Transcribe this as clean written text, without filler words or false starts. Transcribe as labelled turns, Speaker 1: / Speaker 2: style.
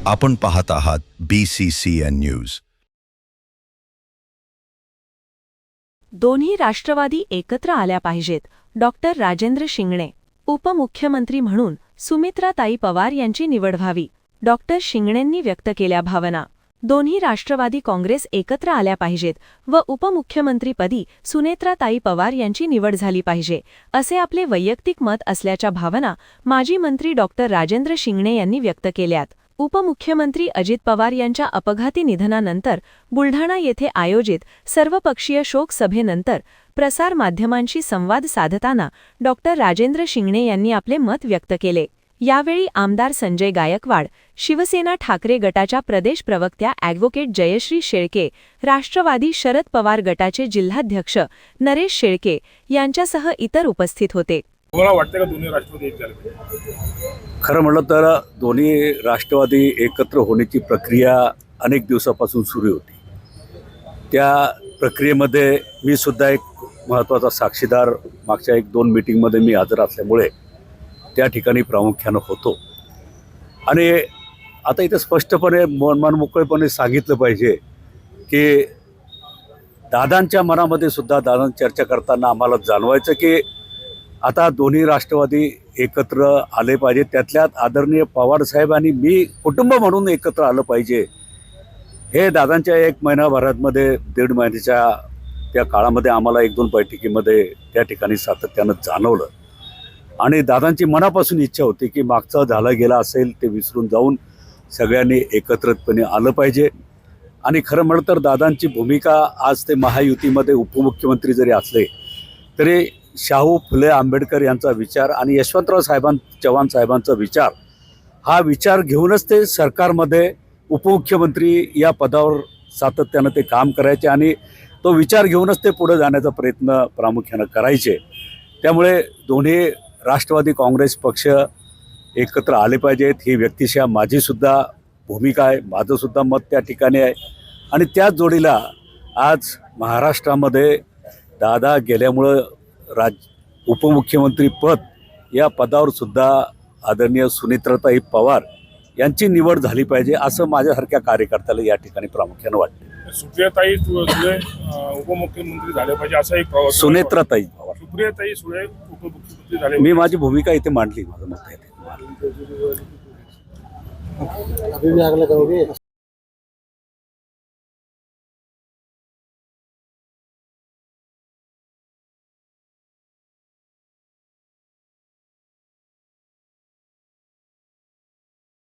Speaker 1: आपण पाहत आहात BCCN न्यूज।
Speaker 2: दोन्ही राष्ट्रवादी एकत्र आल्या पाहिजेत। डॉक्टर राजेंद्र शिंगणे। उपमुख्यमंत्री म्हणून सुमित्राताई पवार यांची निवड व्हावी। डॉक्टर शिंगणेंनी व्यक्त केल्या भावना। दोन्ही राष्ट्रवादी काँग्रेस एकत्र आल्या पाहिजेत व उपमुख्यमंत्रीपदी सुनेत्राताई पवार यांची निवड झाली पाहिजे असे आपले वैयक्तिक मत असल्याच्या भावना माजी मंत्री डॉक्टर राजेंद्र शिंगणे यांनी व्यक्त केल्यात। उपमुख्यमंत्री अजित पवार यांच्या अपघाती निधनानंतर बुलढाणा येथे आयोजित सर्वपक्षीय शोक सभेनंतर प्रसार माध्यमांशी संवाद साधताना डॉक्टर राजेंद्र शिंगणे यांनी आपले मत व्यक्त केले। यावेळी आमदार संजय गायकवाड, शिवसेना ठाकरे गटाच्या प्रदेश प्रवक्त्या ॲडव्होकेट जयश्री शेळके, राष्ट्रवादी शरद पवार गटाचे जिल्हाध्यक्ष नरेश शेळके यांच्यासह इतर उपस्थित होते।
Speaker 3: मला वाटतं का दोन्ही राष्ट्रवादी एक झाले?
Speaker 4: खरं म्हटलं तर दोन्ही राष्ट्रवादी एकत्र होण्याची प्रक्रिया अनेक दिवसापासून सुरू होती। त्या प्रक्रियेमध्ये मी सुद्धा एक महत्त्वाचा साक्षीदार मागच्या 1-2 मीटिंगमध्ये मी हजर असल्यामुळे त्या ठिकाणी प्रामुख्यानं होतो। आणि आता इथे स्पष्टपणे मनमोकळेपणे सांगितलं पाहिजे की दादांच्या मनामध्ये सुद्धा दादांची चर्चा करताना आम्हाला जाणवायचं की आता दोन्ही राष्ट्रवादी एकत्र आले पाहिजे। त्यातल्यात आदरणीय पवारसाहेब आणि मी कुटुंब म्हणून एकत्र आलं पाहिजे। हे दादांच्या 1 महिनाभरामध्ये 1.5 महिन्याच्या त्या काळामध्ये आम्हाला 1-2 बैठकीमध्ये त्या ठिकाणी सातत्यानं जाणवलं। आणि दादांची मनापासून इच्छा होती की मागचं झालं गेलं असेल ते विसरून जाऊन सगळ्यांनी एकत्रितपणे आलं पाहिजे। आणि खरं म्हटलं तर दादांची भूमिका आज ते महायुतीमध्ये उपमुख्यमंत्री जरी असले तरी शाहू फुले आंबेडकर यांचा विचार आणि यशवंतराव चव्हाण साहेबांचा विचार हा विचार घेऊनच ते सरकारमध्ये उपमुख्यमंत्री या पदावर सातत्यानं ते काम करायचे आणि तो विचार घेऊनच ते पुढे जाण्याचा प्रयत्न प्रामुख्यानं करायचे। त्यामुळे दोन्ही राष्ट्रवादी काँग्रेस पक्ष एकत्र आले पाहिजेत ही व्यक्तिशः माझीसुद्धा भूमिका आहे, माझंसुद्धा मत त्या ठिकाणी आहे। आणि त्याच जोडीला आज महाराष्ट्रामध्ये दादा गेल्यामुळं उपमुख्यमंत्री पद या पदावर सुद्धा आदरणीय सुनेत्राताई पवार यांची निवड झाली पाहिजे असं माझ्यासारख्या कार्यकर्त्याला या ठिकाणी प्रामुख्यानं वाटतं।
Speaker 3: सुप्रियाताई सुळे उपमुख्यमंत्री झाले पाहिजे असं एक
Speaker 4: सुनेत्राताई पवार,
Speaker 3: सुप्रियाताई सुळे उपमुख्यमंत्री झाले।
Speaker 4: मी माझी भूमिका इथे मांडली, माझं मत आहे ते।